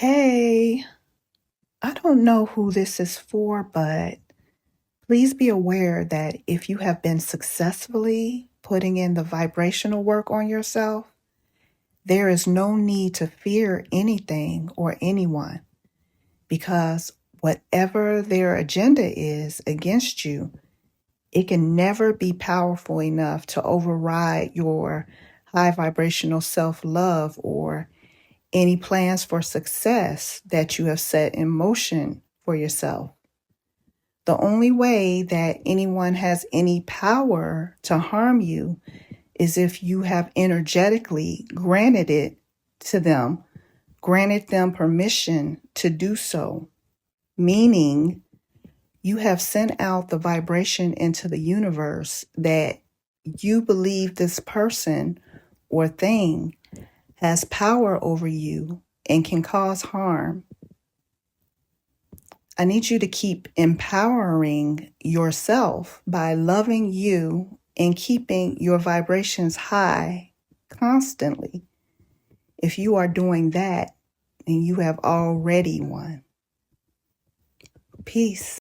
Hey, I don't know who this is for, but please be aware that if you have been successfully putting in the vibrational work on yourself, there is no need to fear anything or anyone because whatever their agenda is against you, it can never be powerful enough to override your high vibrational self love or any plans for success that you have set in motion for yourself. The only way that anyone has any power to harm you is if you have energetically granted it to them, granted them permission to do so, meaning you have sent out the vibration into the universe that you believe this person or thing has power over you and can cause harm. I need you to keep empowering yourself by loving you and keeping your vibrations high constantly. If you are doing that, then you have already won. Peace.